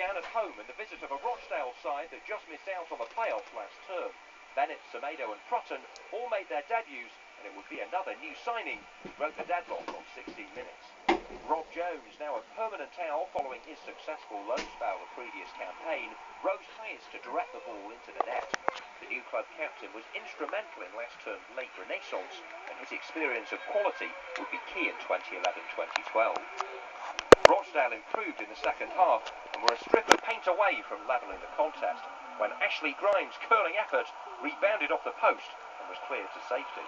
began at home in the visit of a Rochdale side that just missed out on the playoffs last term. Bennett, Semedo and Prutton all made their debuts, and it would be another new signing who broke the deadlock on 16 minutes. Rob Jones, now a permanent towel following his successful loan spell the previous campaign, rose highest to direct the ball into the net. The new club captain was instrumental in last term's late renaissance, and his experience of quality would be key in 2011-2012. Rochdale improved in the second half and were a strip of paint away from levelling the contest when Ashley Grimes' curling effort rebounded off the post and was cleared to safety.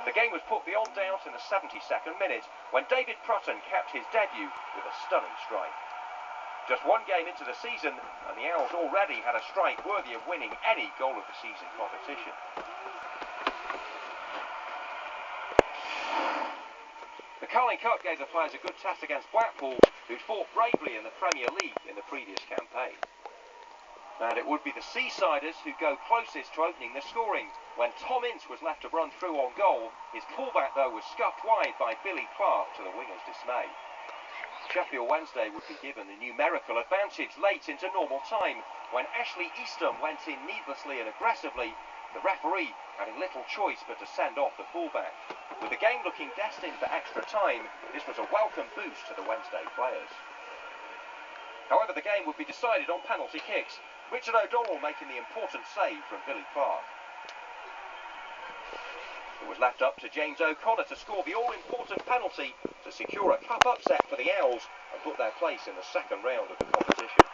The game was put beyond doubt in the 72nd minute when David Prutton capped his debut with a stunning strike. Just one game into the season and the Owls already had a strike worthy of winning any goal of the season competition. The Carling Cup gave the players a good test against Blackpool, who'd fought bravely in the Premier League in the previous campaign. And it would be the Seasiders who go closest to opening the scoring. When Tom Ince was left to run through on goal, his pullback though was scuffed wide by Billy Clark to the winger's dismay. Sheffield Wednesday would be given the numerical advantage late into normal time when Ashley Eastham went in needlessly and aggressively, the referee having little choice but to send off the fullback. With the game looking destined for extra time, this was a welcome boost to the Wednesday players. However, the game would be decided on penalty kicks, Richard O'Donnell making the important save from Billy Clark. It was left up to James O'Connor to score the all-important penalty to secure a cup upset for the Owls and put their place in the second round of the competition.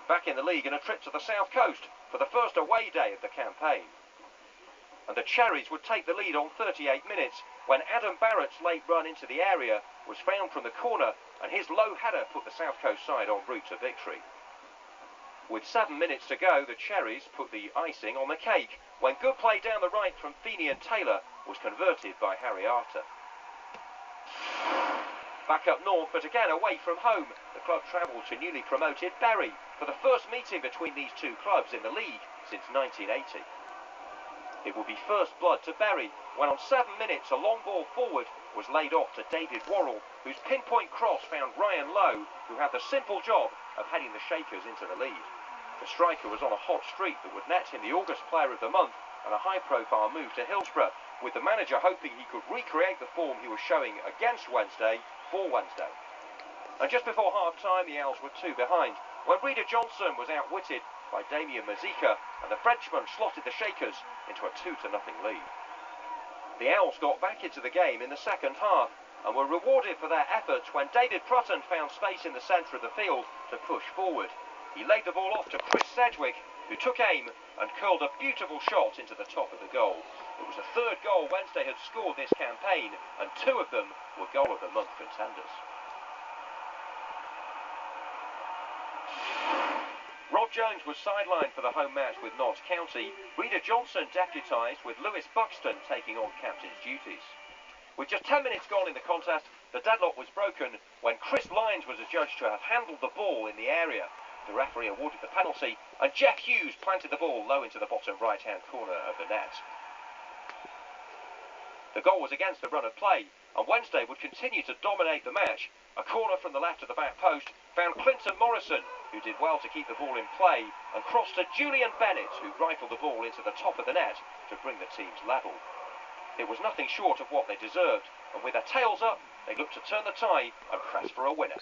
Back in the league and a trip to the south coast for the first away day of the campaign. And the Cherries would take the lead on 38 minutes when Adam Barrett's late run into the area was found from the corner and his low header put the South Coast side en route to victory. With 7 minutes to go, the Cherries put the icing on the cake when good play down the right from Feeney and Taylor was converted by Harry Arter. Back up north, but again away from home, the club travelled to newly promoted Bury for the first meeting between these two clubs in the league since 1980. It would be first blood to Bury when on 7 minutes a long ball forward was laid off to David Worrell, whose pinpoint cross found Ryan Lowe, who had the simple job of heading the Shakers into the lead. The striker was on a hot streak that would net him the August Player of the Month and a high-profile move to Hillsborough, with the manager hoping he could recreate the form he was showing against Wednesday for Wednesday. And just before half-time, the Owls were 2 behind when Reader Johnson was outwitted by Damien Mazika, and the Frenchman slotted the Shakers into a 2-0 lead. The Owls got back into the game in the second half and were rewarded for their efforts when David Prutton found space in the centre of the field to push forward. He laid the ball off to Chris Sedgwick, who took aim and curled a beautiful shot into the top of the goal. It was the third goal Wednesday had scored this campaign, and 2 of them were Goal of the Month contenders. Rob Jones was sidelined for the home match with Notts County. Reader Johnson deputised, with Lewis Buxton taking on captain's duties. With just 10 minutes gone in the contest, the deadlock was broken when Chris Lyons was adjudged to have handled the ball in the area. The referee awarded the penalty, and Jeff Hughes planted the ball low into the bottom right-hand corner of the net. The goal was against the run of play, and Wednesday would continue to dominate the match. A corner from the left of the back post found Clinton Morrison, who did well to keep the ball in play, and crossed to Julian Bennett, who rifled the ball into the top of the net to bring the teams level. It was nothing short of what they deserved, and with their tails up, they looked to turn the tie and press for a winner.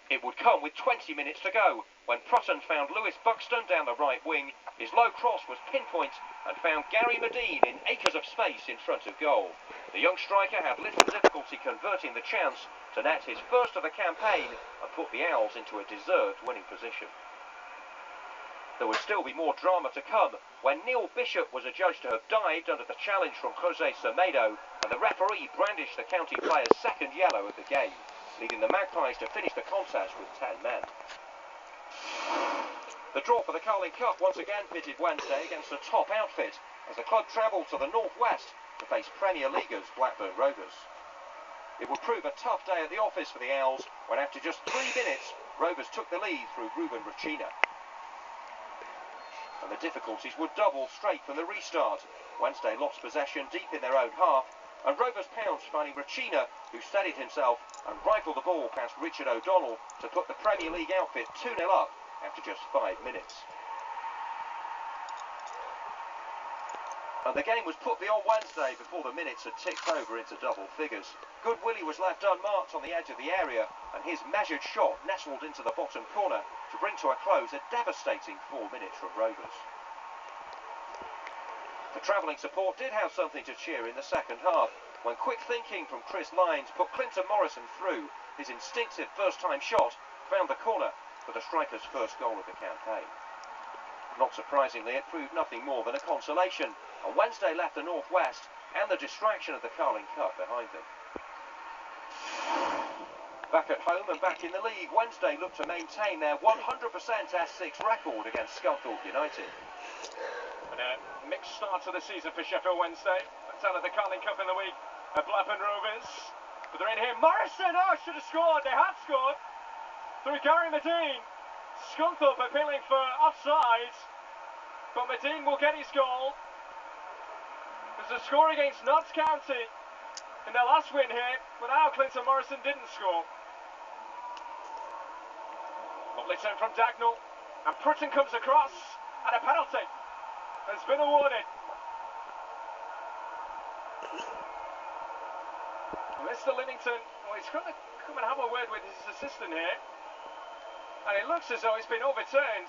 It would come with 20 minutes to go when Prutton found Lewis Buxton down the right wing. His low cross was pinpoint and found Gary Medine in acres of space in front of goal. The young striker had little difficulty converting the chance to net his first of the campaign and put the Owls into a deserved winning position. There would still be more drama to come when Neil Bishop was adjudged to have dived under the challenge from Jose Semedo, and the referee brandished the county player's second yellow of the game, leaving the Magpies to finish the contest with 10 men. The draw for the Carling Cup once again pitted Wednesday against a top outfit as the club travelled to the northwest to face Premier Leaguers Blackburn Rovers. It would prove a tough day at the office for the Owls when after just 3 minutes Rovers took the lead through Ruben Racina. And the difficulties would double straight from the restart. Wednesday lost possession deep in their own half, and Rovers pounced, finding Rachina, who steadied himself and rifled the ball past Richard O'Donnell to put the Premier League outfit 2-0 up after just 5 minutes. And the game was put beyond Wednesday before the minutes had ticked over into double figures. Good Willie was left unmarked on the edge of the area, and his measured shot nestled into the bottom corner to bring to a close a devastating 4 minutes from Rovers. The travelling support did have something to cheer in the second half, when quick thinking from Chris Lyons put Clinton Morrison through. His instinctive first-time shot found the corner for the striker's first goal of the campaign. Not surprisingly, it proved nothing more than a consolation, and Wednesday left the North West and the distraction of the Carling Cup behind them. Back at home and back in the league, Wednesday looked to maintain their 100% S6 record against Scunthorpe United. And a mixed start to the season for Sheffield Wednesday. That's out of the Carling Cup in the week at Blackburn Rovers. But they're in here. Morrison, oh, should have scored. They had scored through Gary Medine. Scunthorpe appealing for offside, but Medine will get his goal. There's a score against Notts County in their last win here, but now Clinton Morrison didn't score. Lovely turn from Dagnall, and Prutton comes across, and a penalty has been awarded. Mr. Linnington, well, he's going to come and have a word with his assistant here. And it looks as though it's been overturned.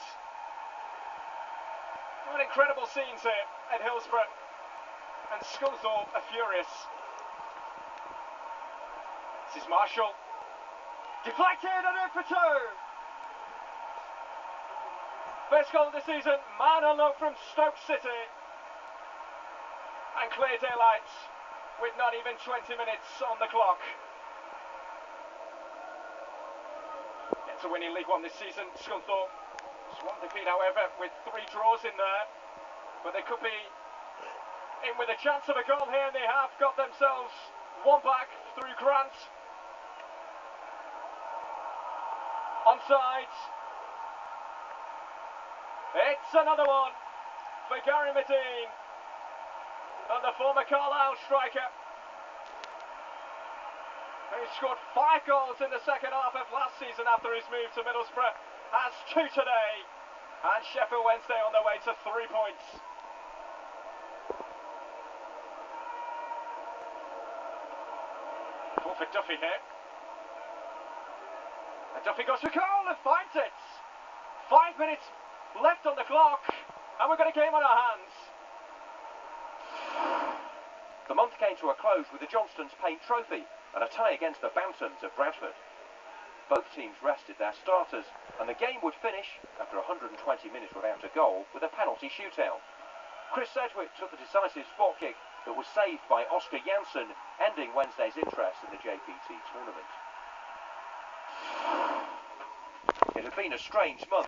What incredible scenes here at Hillsborough. And Scunthorpe are furious. This is Marshall. Deflected and in for two. First goal of the season, man unlocked from Stoke City. And clear daylight with not even 20 minutes on the clock. To win in League One this season, Scunthorpe. Just one defeat, however, with 3 draws in there. But they could be in with a chance of a goal here, and they have got themselves one back through Grant. Onside. It's another one for Gary Medine, and the former Carlisle striker, who scored 5 goals in the second half of last season after his move to Middlesbrough, has 2 today. And Sheffield Wednesday on their way to 3 points. Ball for Duffy here. And Duffy goes for goal and finds it. 5 minutes left on the clock, and we've got a game on our hands. The month came to a close with the Johnston's Paint Trophy and a tie against the Bantams of Bradford. Both teams rested their starters, and the game would finish, after 120 minutes without a goal, with a penalty shootout. Chris Sedgwick took the decisive spot kick that was saved by Oscar Janssen, ending Wednesday's interest in the JPT tournament. It had been a strange month